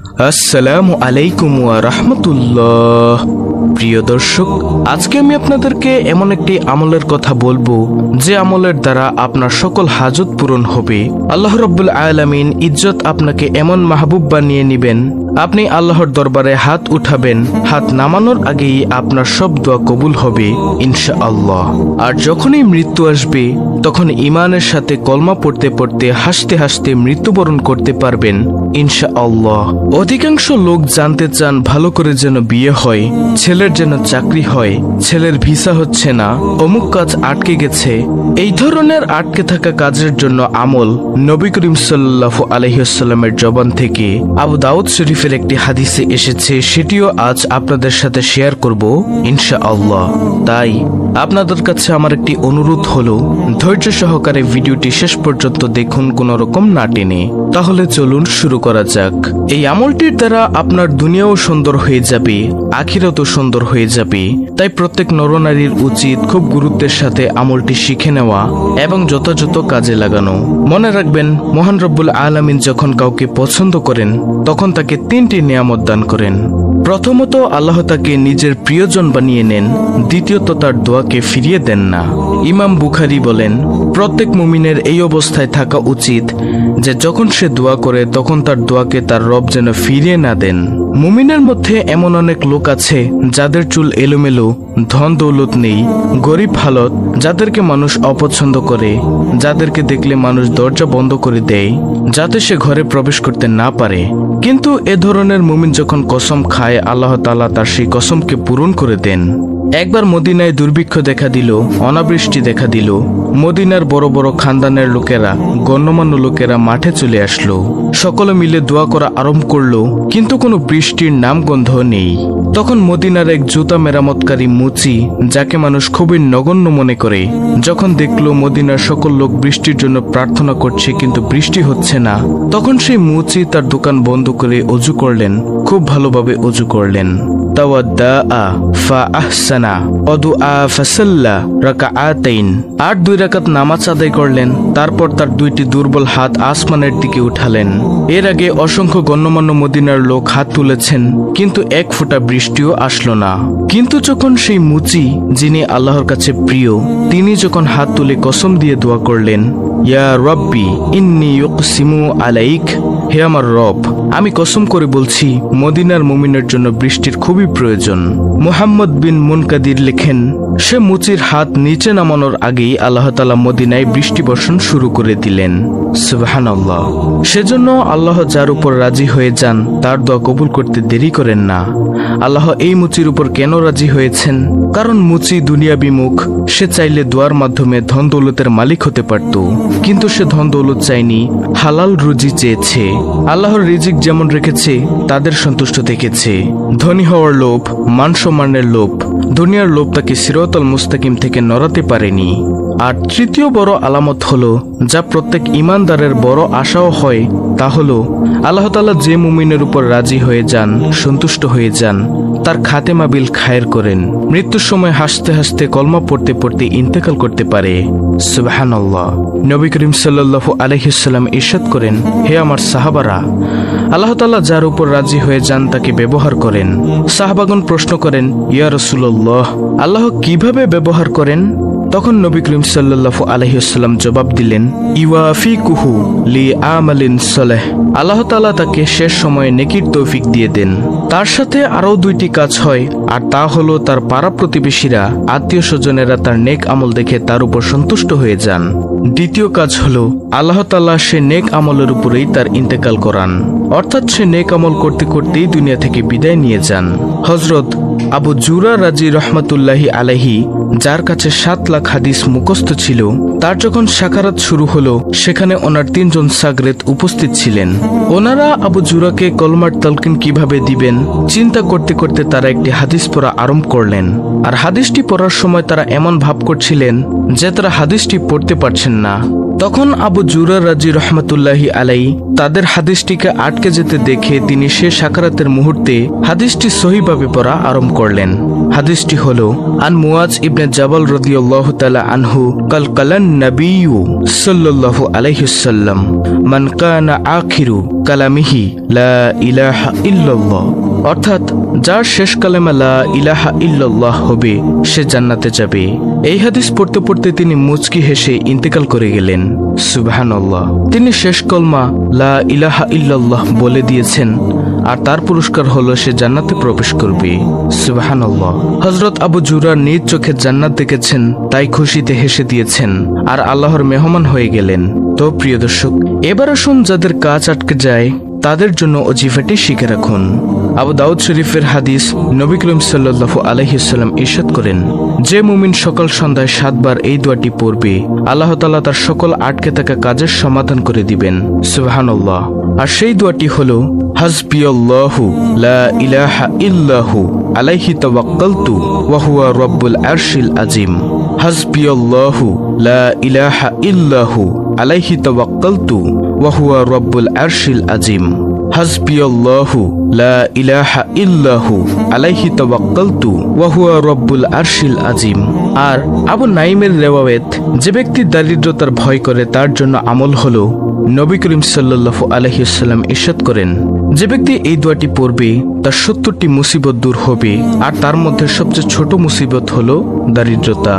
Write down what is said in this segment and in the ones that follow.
আসসালামু আলাইকুম ওয়া রাহমাতুল্লাহ। প্রিয় দর্শক, আজকে আমি আপনাদেরকে এমন একটি আমলের কথা বলবো যে আমলের দ্বারা আপনার সকল হাজত পূরণ হবে। আল্লাহ রাব্বুল আলামিন ইজ্জত আপনাকে এমন মাহবুব বানিয়ে নিবেন, আপনি আল্লাহর দরবারে হাত উঠাবেন, হাত নামানোর আগেই আপনার সব দোয়া কবুল হবে ইনশাআল্লাহ। আর যখনই মৃত্যু আসবে তখন ঈমানের সাথে কলমা পড়তে পড়তে হাসতে হাসতে মৃত্যুবরণ করতে পারবেন ইনশাআল্লাহ। অধিকাংশ লোক জানতে চান ভালো করে যেন বিয়ে হয়, ছেলের যেন চাকরি হয়, ছেলের ভিসা হচ্ছে না, অমুক কাজ আটকে গেছে। এই ধরনের আটকে থাকা কাজের জন্য আমল নবী করিম সাল্লাল্লাহু আলাইহি ওয়াসাল্লামের জবান থেকে আবু দাউদ শরীফের একটি হাদিসে এসেছে, সেটিও আজ আপনাদের সাথে শেয়ার করব ইনশাআল্লাহ। তাই আপনাদের কাছে আমার একটি অনুরোধ হলো, ধৈর্য সহকারে ভিডিওটি শেষ পর্যন্ত দেখুন, কোনো রকম না টেনে। তাহলে চলুন শুরু করা যাক। এই আমলটির দ্বারা আপনার দুনিয়াও সুন্দর হয়ে যাবে, আখিরাতও সুন্দর হয়ে যাবে। তাই প্রত্যেক নরনারীর উচিত খুব গুরুত্বের সাথে আমলটি শিখে নেওয়া এবং যথাযথ কাজে লাগানো। মনে রাখবেন, মহান রব্বুল আলামিন যখন কাউকে পছন্দ করেন তখন তাকে তিনটি নিয়ামত দান করেন। প্রথমত, আল্লাহ তাকে নিজের প্রিয়জন বানিয়ে নেন। দ্বিতীয়ত, তার দোয়াকে ফিরিয়ে দেন না। ইমাম বুখারী বলেন, প্রত্যেক মুমিনের এই অবস্থায় থাকা উচিত যে যখন সে দোয়া করে তখন তার দোয়াকে তার রব যেন ফিরিয়ে না দেন। মুমিনের মধ্যে এমন অনেক লোক আছে যাদের চুল এলোমেলো, ধন দৌলত নেই, গরিব হালত, যাদেরকে মানুষ অপছন্দ করে, যাদেরকে দেখলে মানুষ দরজা বন্ধ করে দেয় যাতে সে ঘরে প্রবেশ করতে না পারে। কিন্তু এ ধরনের মুমিন যখন কসম খায়, আল্লাহ তাআলা তার সেই কসমকে পূরণ করে দেন। একবার মদিনায় দুর্ভিক্ষ দেখা দিল, অনাবৃষ্টি দেখা দিল। মদিনার বড় বড় খানদানের লোকেরা, গণ্যমান্য লোকেরা মাঠে চলে আসলো। সকলে মিলে দোয়া করা আরম্ভ করলো, কিন্তু কোনো বৃষ্টির নামগন্ধ নেই। তখন মদিনার এক জুতা মেরামতকারী মুচি, যাকে মানুষ খুবই নগণ্য মনে করে, যখন দেখলো মদিনার সকল লোক বৃষ্টির জন্য প্রার্থনা করছে কিন্তু বৃষ্টি হচ্ছে না, তখন সেই মুচি তার দোকান বন্ধ করে অজু করলেন, খুব ভালোভাবে অজু করলেন। তাওয়াদ্দাআ ফাআহসানা ওয়াদুআ ফাসাল্লা রাকাআতাইন, আর 2 রাকাত নামাজ আদায় করলেন। তারপর তার 2টি দুর্বল হাত আসমানের দিকে উঠালেন। এর আগে অসংখ্য গণ্যমান্য মদিনার লোক হাত তুলেছেন, কিন্তু এক ফোঁটা বৃষ্টিও আসলো না। কিন্তু যখন সেই মুচি, যিনি আল্লাহর কাছে প্রিয়, তিনি যখন হাত তুলে কসম দিয়ে দোয়া করলেন, ইয়া রব্বি ইন্নী ইউকসিমু আলাইক, হে আমার রব, আমি কসম করে বলছি মদিনার মুমিনের জন্য বৃষ্টির খুবই প্রয়োজন। মুহাম্মদ বিন মুনকাদির লেখেন, সে মুচির হাত নিচে নামানোর আগেই আল্লাহ তাআলা মদিনায় বৃষ্টি বর্ষণ শুরু করে দিলেন। সুবহানাল্লাহ। সেজন্য আল্লাহ যার উপর রাজি হয়ে যান তার দোয়া কবুল করতে দেরি করেন না। আল্লাহ এই মুচির উপর কেন রাজি হয়েছেন? কারণ মুচি দুনিয়া বিমুখ। সে চাইলে দোয়ার মাধ্যমে ধন দৌলতের মালিক হতে পারত, কিন্তু সে ধন দৌলত চায়নি, হালাল রুজি চেয়েছে। আল্লাহর রিজিক যেমন রেখেছে তাদের সন্তুষ্ট দেখেছে। ধনী হওয়ার লোভ, মান সম্মানের লোভ, দুনিয়ার লোভ তাকে সিরাতাল মুস্তাকিম থেকে নড়াতে পারেনি। আর তৃতীয় বড় আলামত হলো, যা প্রত্যেক ইমানদারের বড় আশাও হয়, তা হলো আল্লাহ তাআলা যে মুমিনের উপর রাজি হয়ে যান, সন্তুষ্ট হয়ে যান, তার খাতেমা বিল খায়ের করেন। মৃত্যুর সময় হাসতে হাসতে কলমা পড়তে পড়তে ইন্তেকাল করতে পারে। সুবহানাল্লাহ। নবী করিম সাল্লাল্লাহু আলাইহি ওয়াসাল্লাম ইরশাদ করেন, হে আমার সাহাবারা, আল্লাহ তাআলা যার উপর রাজি হয়ে যান তাকে ব্যবহার করেন। সাহাবাগণ প্রশ্ন করেন, ইয়া রাসূলুল্লাহ, আল্লাহ কিভাবে ব্যবহার করেন? তখন নবী করিম সাল্লাল্লাহু আলাইহি ওয়াসাল্লাম জবাব দিলেন, ইওয়াফিকুহু লিআমালিন সালেহ, আল্লাহ তাআলা তাকে শেষ সময়ে নেকির তৌফিক দিয়ে দেন। তার সাথে আরও 2টি কাজ হয়, আর তা হলো তার পাড়া প্রতিবেশীরা, আত্মীয় স্বজনেরা তার নেক আমল দেখে তার উপর সন্তুষ্ট হয়ে যান। দ্বিতীয় কাজ হলো আল্লাহ তাআলা সে নেক আমলের উপরেই তার ইন্তেকাল করান, অর্থাৎ সে নেক আমল করতে করতেই দুনিয়া থেকে বিদায় নিয়ে যান। হযরত আবু জুরা রাজি রহমাতুল্লাহি আলাইহি, যার কাছে 7 লাখ হাদিস মুখস্থ ছিল, তার যখন সাকারাত শুরু হলো, সেখানে ওনার 3 জন সাগরেদ উপস্থিত ছিলেন। ওনারা আবু জুরাকে কলমার তালকিন কিভাবে দিবেন চিন্তা করতে করতে তারা একটি হাদিস পড়া আরম্ভ করলেন। আর হাদিসটি পড়ার সময় তারা এমন ভাব করছিলেন যে তারা হাদিসটি পড়তে পারছেন না। তখন আবু জুরা রাজি রহমতুল্লাহি আলাই তাদের হাদিসটিকে আটকে যেতে দেখে তিনি সে সাকারাতের মুহূর্তে হাদিসটি সহিভাবে পড়া আরম্ভ করলেন। হাদিসটি হলো, আন মুয়াজ ইবনে জাবাল রাদিয়াল্লাহু তাআলা আনহু কাল কালান নবিয়্যু সাল্লাল্লাহু আলাইহি ওয়াসাল্লাম মান কানা আখিরু কালামিহি লা ইলাহা ইল্লাল্লাহ, অর্থাৎ যার শেষ কালেমা লা ইলাহা ইল্লাল্লাহ হবে সে জান্নাতে যাবে। এই হাদিস পড়তে পড়তে তিনি মুচকি হেসে ইন্তেকাল করে গেলেন। সুবহানাল্লাহ। তিনি শেষ কলমা লা ইলাহা ইল্লাল্লাহ বলে দিয়েছেন আর তার পুরস্কার হলো সে জান্নাতে প্রবেশ করবে। সুবহানাল্লাহ। হযরত আবু জুরা নিজ চোখে জান্নাত দেখেছেন, তাই খুশিতে হেসে দিয়েছেন আর আল্লাহর মেহমান হয়ে গেলেন। তো প্রিয় দর্শক, এবার আসুন যাদের কাজ আটকে যায় তাদের জন্য ওজিফাটি শিখে রাখুন। আবু দাউদ শরীফের হাদিস, নবী করিম সাল্লাল্লাহু আলাইহি ওয়াসাল্লাম ইরশাদ করেন, যে মুমিন সকাল সন্ধ্যায় 7 বার এই দোয়াটি পড়বে আল্লাহ তাআলা তার সকল আটকে থাকা কাজের সমাধান করে দিবেন। সুবহানাল্লাহ। আর সেই দোয়াটি হলো, হাসবিয়াল্লাহু লা ইলাহা ইল্লাহু আলাইহি তাওয়াক্কালতু ওয়া হুয়া রাব্বুল আরশিল আযীম। হাসবিয়াল্লাহু লা ইলাহা ইল্লাহু আলাইহি তাওয়াক্কালতু ওয়া হুয়া রাব্বুল আরশিল আযীম। হাসবিয়াল্লাহু লা ইলাহা ইল্লাহু আলাইহি তাওয়াক্কালতু ওয়া হুয়া রাব্বুল আরশিল আযীম। আর আবু নাইমের রিওয়ায়াত, যে ব্যক্তি দারিদ্রতার ভয় করে তার জন্য আমল হলো, নবী করিম সাল্লাল্লাহু আলাইহি ওয়াসাল্লাম ইরশাদ করেন, যে ব্যক্তি এই দোয়াটি পড়বে তার 70টি মুসিবত দূর হবে আর তার মধ্যে সবচেয়ে ছোট মুসিবত হলো দারিদ্রতা।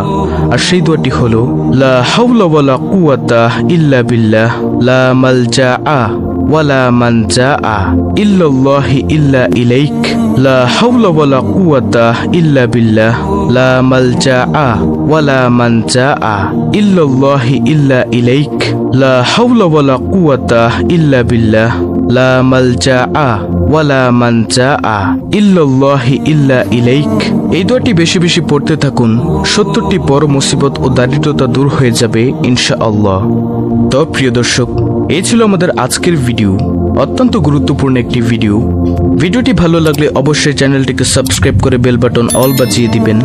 আর সেই দোয়াটি হলো, লা হাওলা ওয়ালা কুওয়াতা ইল্লা বিল্লাহ লা মালজাআ ওয়ালা মানজাআ ইল্লাল্লাহি ইল্লা ইলাইক লা হাওলা ওয়ালা কুওয়াতা ইল্লা বিল্লাহ লা মালজাআ ওয়ালা মানজাআ ইল্লাল্লাহি ইল্লা ইলাইক লা হাওলা ওয়ালা কুওয়াতা ইল্লা বিল্লাহ লা মালজাআ ওয়ালা মানজাআ ইল্লাল্লাহি ইল্লা ইলাইক। এই দোয়াটি বেশি বেশি পড়তে থাকুন, 70টি বড় মুসিবত ও দারিদ্রতা দূর হয়ে যাবে ইনশাআল্লাহ। তো প্রিয় দর্শক, এই ছিল আমাদের আজকের ভিডিও, অত্যন্ত গুরুত্বপূর্ণ একটি ভিডিও। ভিডিওটি ভালো লাগলে অবশ্যই চ্যানেলটিকে সাবস্ক্রাইব করে বেল বাটন অল বাজিয়ে দিবেন।